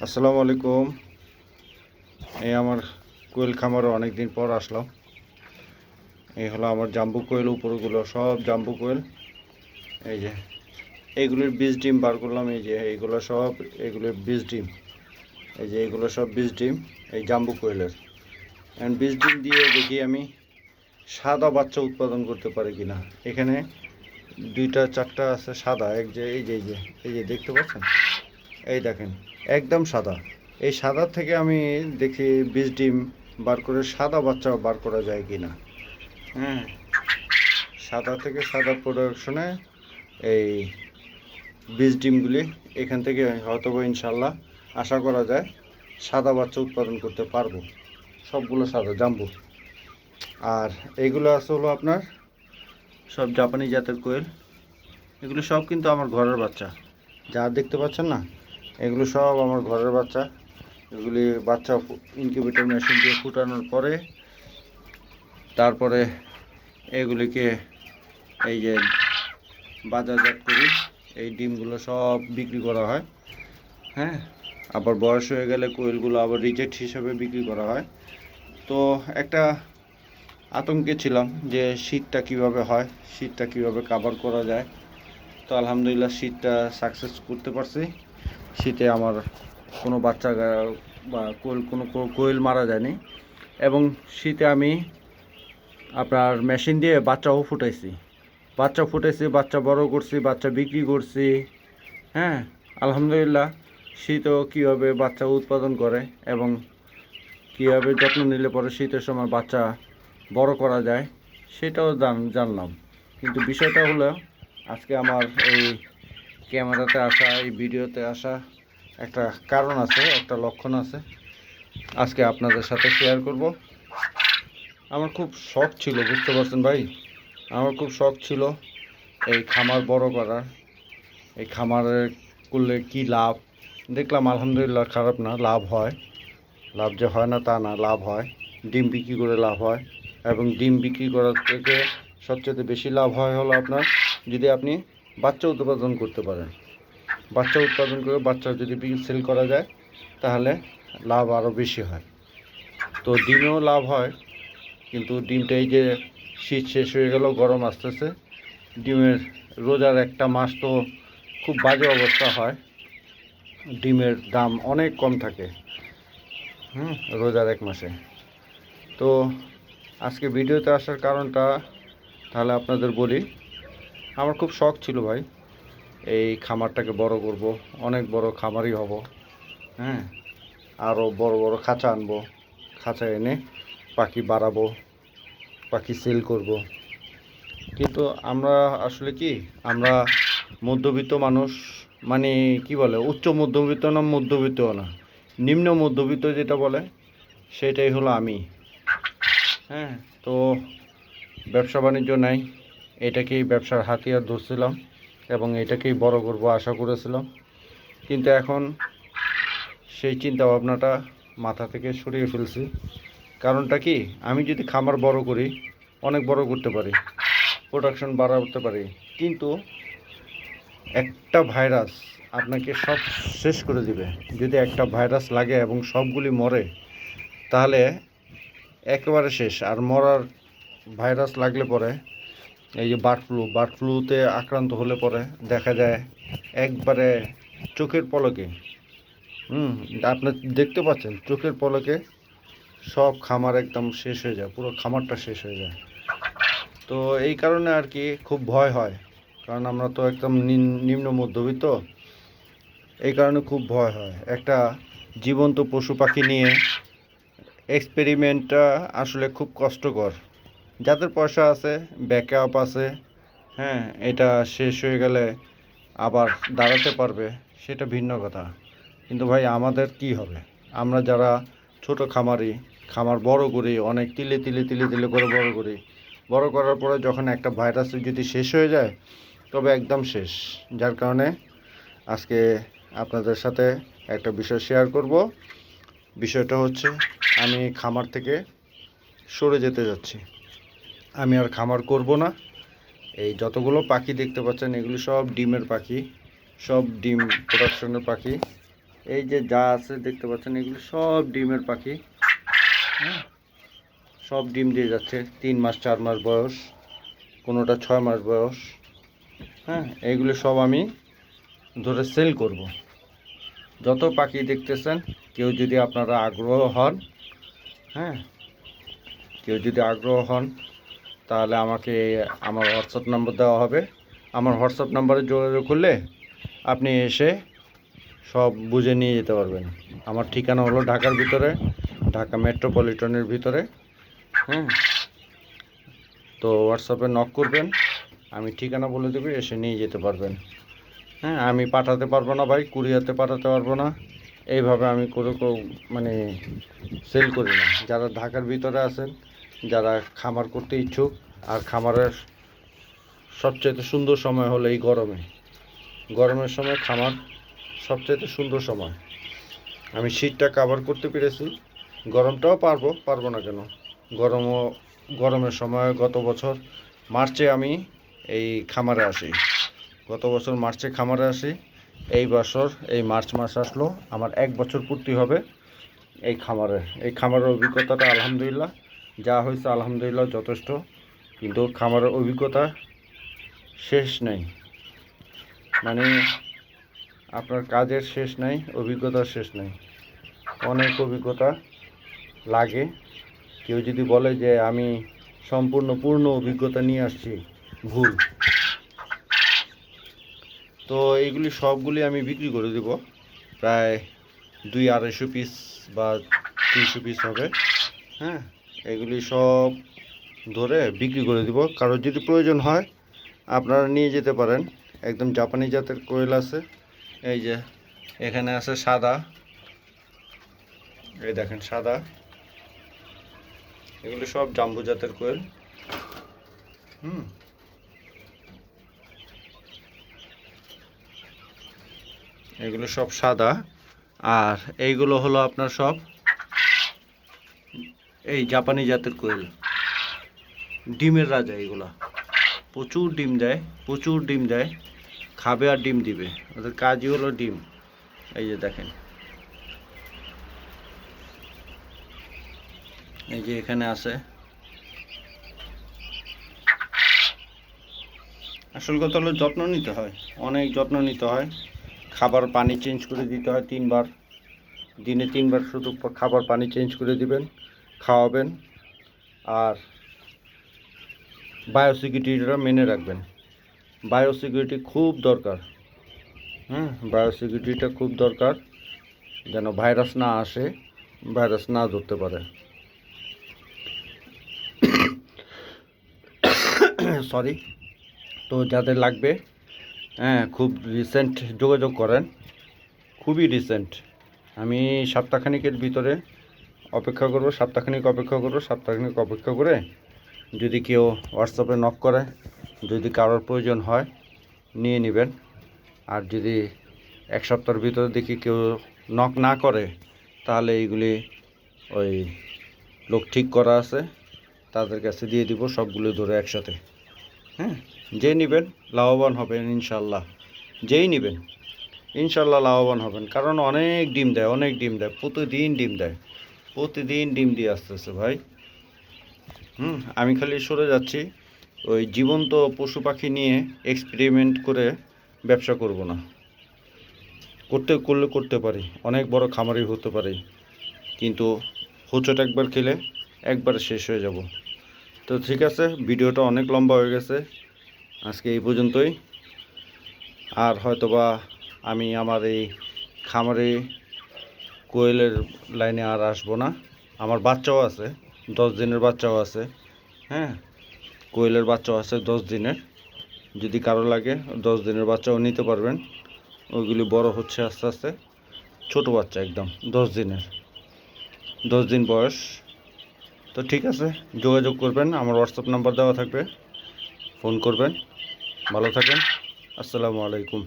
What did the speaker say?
আসসালামু আলাইকুম। এই আমার কোয়েল খামারে অনেক দিন পর আসলাম। এই হলো আমার জাম্বু কোয়েল, উপরগুলো সব জাম্বু কোয়েল। এই যে এইগুলির বীজ ডিম বার করলাম। এই যে এইগুলো সব এগুলির বীজ ডিম। এই যে এইগুলো সব বীজ ডিম এই জাম্বু কোয়েলের। এখন বীজ ডিম দিয়ে দেখি আমি সাদা বাচ্চা উৎপাদন করতে পারি কিনা। এখানে দুইটা চারটা আছে সাদা। এই যে দেখতে পাচ্ছেন, এই দেখেন একদম সাদা। এই সাদা থেকে আমি দেখি বীজ ডিম বার করে সাদা বাচ্চা বার করা যায় কি না। হ্যাঁ, সাদা থেকে সাদা প্রোডাকশনে এই বীজ ডিমগুলি এখান থেকে হয়তো ইনশাল্লাহ আশা করা যায় সাদা বাচ্চা উৎপাদন করতে পারবো। সবগুলো সাদা জাম্বু। আর এইগুলো আছে হলো আপনার সব জাপানি জাতের কোয়েল। এগুলো সব কিন্তু আমার ঘরের বাচ্চা, যা দেখতে পাচ্ছেন না, এগুলো সব আমার ঘরের বাচ্চা। এগুলি বাচ্চা ইনকিউবেটর মেশিন দিয়ে ফুটানোর পরে তারপরে এগুলিকে এই যে বাজারজাত করি। এই ডিমগুলো সব বিক্রি করা হয়। হ্যাঁ, আবার বয়স হয়ে গেলে কোয়েলগুলো আবার রিজেক্ট হিসাবে বিক্রি করা হয়। তো একটা আতঙ্কে ছিলাম যে শীতটা কিভাবে হয়, শীতটা কিভাবে কাভার করা যায়। তো আলহামদুলিল্লাহ শীতটা সাকসেস করতে পারছি। শীতে আমার কোনো বাচ্চা বা কোনো কোয়েল মারা যায়নি। এবং শীতে আমি আপনার মেশিন দিয়ে বাচ্চাও ফুটাইছি, বাচ্চা বড় করছি, বাচ্চা বিক্রি করছি। হ্যাঁ, আলহামদুলিল্লাহ শীতও কীভাবে বাচ্চা উৎপাদন করে এবং কীভাবে যত্ন নিলে পরে শীতের সময় বাচ্চা বড় করা যায় সেটাও জানলাম। কিন্তু বিষয়টা হলো আজকে আমার এই ক্যামেরাতে আসা, এই ভিডিওতে আসা একটা কারণ আছে, একটা লক্ষণ আছে, আজকে আপনাদের সাথে শেয়ার করব। আমার খুব শখ ছিল, বুঝতে পারছেন ভাই, আমার খুব শখ ছিল এই খামার বড় করার। এই খামারে করলে কি লাভ দেখলাম, আলহামদুলিল্লাহ খারাপ না, লাভ হয়। লাভ যে হয় না তা না, লাভ হয়। ডিম বিক্রি করে লাভ হয়। এবং ডিম বিক্রি করার থেকে সবচেয়ে বেশি লাভ হয় হলো আপনার যদি আপনি বাচ্চা উৎপাদন করতে পারেন। বাচ্চা উৎপাদন করে বাচ্চা যদি সেল করা যায় তাহলে লাভ আরও বেশি হয়। তো ডিমেও লাভ হয়, কিন্তু ডিমটা এই যে শীত শেষ হয়ে গেল, গরম আসতেছে, ডিমের রোজার একটা মাস তো খুব বাজে অবস্থা হয়, ডিমের দাম অনেক কম থাকে। রোজার এক মাসে। তো আজকে ভিডিওতে আসার কারণটা তাহলে আপনাদের বলি। আমার খুব শখ ছিল ভাই, এই খামারটাকে বড় করব, অনেক বড় খামারই হব। হ্যাঁ, আরও বড় বড় খাঁচা আনবো, খাঁচা এনে পাখি বাড়াবো, পাখি সেল করব। কিন্তু আমরা আসলে কি, আমরা মধ্যবিত্ত মানুষ, মানে কি বলে, উচ্চ মধ্যবিত্ত না, মধ্যবিত্ত না, নিম্ন মধ্যবিত্ত যেটা বলে সেটাই হলো আমি। হ্যাঁ, তো ব্যবসা বাণিজ্য নাই, এটাকেই ব্যবসার হাতিয়ার ধরছিলাম এবং এটাকেই বড় করব আশা করেছিলাম। কিন্তু এখন সেই চিন্তা ভাবনাটা মাথা থেকে সরিয়ে ফেলছি। কারণটা কি, আমি যদি খামার বড় করি, অনেক বড় করতে পারি, প্রোডাকশন বাড়াতে পারি, কিন্তু একটা ভাইরাস আপনাকে সব শেষ করে দিবে। যদি একটা ভাইরাস লাগে এবং সবগুলি মরে তাহলে একেবারে শেষ। আর মরার ভাইরাস লাগলে পরে এই যে বার্ড ফ্লুতে আক্রান্ত হলে পরে দেখা যায় একবারে চোখের পলকে, আপনার দেখতে পাচ্ছেন চোখের পলকে সব খামার একদম শেষ হয়ে যায়, পুরো খামারটা শেষ হয়ে যায়। তো এই কারণে আর কি খুব ভয় হয়, কারণ আমরা তো একদম নিম্ন মধ্যবিত্ত। এই কারণে খুব ভয় হয়। একটা জীবন্ত পশু পাখি নিয়ে এক্সপেরিমেন্টটা আসলে খুব কষ্টকর। যাদের পয়সা আছে, ব্যাকআপ আছে, হ্যাঁ, এটা শেষ হয়ে গেলে আবার দাঁড়াতে পারবে, সেটা ভিন্ন কথা। কিন্তু ভাই আমাদের কি হবে, আমরা যারা ছোট খামারি, খামার বড় করি, অনেক তিলে তিলে তিলে তিলে করে বড় করি, বড় করার পরে যখন একটা ভাইরাস যদি শেষ হয়ে যায় তবে একদম শেষ। যার কারণে আজকে আপনাদের সাথে একটা বিষয় শেয়ার করব। বিষয়টা হচ্ছে আমি খামার থেকে সরে যেতে যাচ্ছি। আমি আর খামার করব না। এই যতগুলো পাখি দেখতে পাচ্ছেন এগুলি সব ডিমের পাখি, সব ডিম প্রোডাকশনের পাখি। এই যে যা আছে দেখতে পাচ্ছেন এগুলো সব ডিমের পাখি। হ্যাঁ, সব ডিম দিয়ে যাচ্ছে, 3 মাস 4 মাস বয়স, কোনোটা 6 মাস বয়স। হ্যাঁ, এইগুলো সব আমি ধরে সেল করব। যত পাখি দেখতেছেন, কেউ যদি আপনারা আগ্রহ হন, হ্যাঁ, কেউ যদি আগ্রহ হন তাহলে আমাকে আমার হোয়াটসঅ্যাপ নাম্বার দেওয়া হবে। আমার হোয়াটসঅ্যাপ নাম্বারে যোগাযোগ করলে আপনি এসে সব বুঝে নিয়ে যেতে পারবেন। আমার ঠিকানা হলো ঢাকার ভিতরে, ঢাকা মেট্রোপলিটনের ভিতরে। হ্যাঁ, তো হোয়াটসঅ্যাপে নক করবেন, আমি ঠিকানা বলে দেবো, এসে নিয়ে যেতে পারবেন। হ্যাঁ, আমি পাঠাতে পারবো না ভাই, কুরিয়ারতে পাঠাতে পারবো না। এইভাবে আমি করে মানে সেল করি না। যারা ঢাকার ভিতরে আছেন, যারা খামার করতে ইচ্ছুক, আর খামারের সবচেয়ে সুন্দর সময় হলো এই গরমের সময় খামার সবচেয়ে সুন্দর সময়। আমি শীতটা কভার করতে পেরেছি, গরমটাও পারবো না কেন। গরমের সময় গত বছর মার্চে আমি এই খামারে আসি, গত বছর মার্চে খামারে আসি। এই বছর এই মার্চ মাস আসলো আমার 1 বছর পূর্তি হবে এই খামারের অভিজ্ঞতাটা আলহামদুলিল্লাহ যা হয়েছে আলহামদুলিল্লাহ যথেষ্ট। কিন্তু খামারের অভিজ্ঞতা শেষ নেই, মানে আপনার কাজের শেষ নাই, অভিজ্ঞতার শেষ নেই, অনেক অভিজ্ঞতা লাগে। কেউ যদি বলে যে আমি পূর্ণ অভিজ্ঞতা নিয়ে আসছি, ভুল। তো এইগুলি সবগুলি আমি বিক্রি করে দেব, প্রায় 200-250 পিস বা 300 পিস হবে। হ্যাঁ, এগুলি সব ধরে বিক্রি করে দিব। কারোর যদি প্রয়োজন হয় আপনারা নিয়ে যেতে পারেন। একদম জাপানি জাতের কোয়েল আছে, এই যে এখানে আছে সাদা, এই দেখেন সাদা, এগুলো সব জাম্বু জাতের কোয়েল। এগুলো সব সাদা, আর এইগুলো হলো আপনার সব এই জাপানি জাতের কোয়েল, ডিমের রাজা। এগুলা প্রচুর ডিম দেয়, খাবে আর ডিম দিবে, ওদের কাজই হলো ডিম। এই যে দেখেন, এই যে এখানে আছে। আসল কথা হলো যত্ন নিতে হয়, অনেক যত্ন নিতে হয়। খাবার পানি চেঞ্জ করে দিতে হয় 3 বার, দিনে 3 বার শুধু খাবার পানি চেঞ্জ করে দিবেন, খাওয়াবেন। আর বায়োসিকিউরিটিটা মেনে রাখবেন, বায়োসিকিউরিটি খুব দরকার। বায়োসিকিউরিটিটা খুব দরকার, যেন ভাইরাস না আসে, ভাইরাস না ধরতে পারে। সরি। তো যাদের লাগবে, খুব রিসেন্ট যোগাযোগ করেন, খুবই রিসেন্ট। আমি সপ্তাহখানিকের ভিতরে অপেক্ষা করব, সপ্তাহখানিক অপেক্ষা করে যদি কেউ হোয়াটসঅ্যাপে নক করে, যদি কারোর প্রয়োজন হয় নিয়ে নেবেন। আর যদি 1 সপ্তাহের ভিতরে দেখি কেউ নক না করে, তাহলে এইগুলি ওই লোক ঠিক করা আছে, তাদের কাছে দিয়ে দিব সবগুলো ধরে একসাথে। হ্যাঁ, যে নেবেন লাভবান হবেন ইনশাল্লাহ, যেই নেবেন ইনশাল্লাহ লাভবান হবেন। কারণ অনেক ডিম দেয়, প্রতিদিন ডিম দিয়ে আসতেছে ভাই। আমি খালি সরে যাচ্ছি, ওই জীবন্ত পশু পাখি নিয়ে এক্সপেরিমেন্ট করে ব্যবসা করব না। করতে পারি, অনেক বড় খামারি হতে পারি, কিন্তু হোঁচট একবার খেলে একবার শেষ হয়ে যাব। তো ঠিক আছে, ভিডিওটা অনেক লম্বা হয়ে গেছে, আজকে এই পর্যন্তই। আর হয়তোবা আমি আমার এই খামারে কোয়েলের লাইনে আর আসবো না। আমার বাচ্চাও আছে, 10 দিনের বাচ্চাও আছে। হ্যাঁ, কোয়েলের বাচ্চাও আছে 10 দিনের, যদি কারো লাগে 10 দিনের বাচ্চাও নিতে পারবেন। ওইগুলি বড় হচ্ছে আস্তে আস্তে, ছোট বাচ্চা একদম 10 দিন বয়স। তো ঠিক আছে, যোগাযোগ করবেন, আমার হোয়াটসঅ্যাপ নাম্বার দেওয়া থাকবে, ফোন করবেন। ভালো থাকেন, আসসালামু আলাইকুম।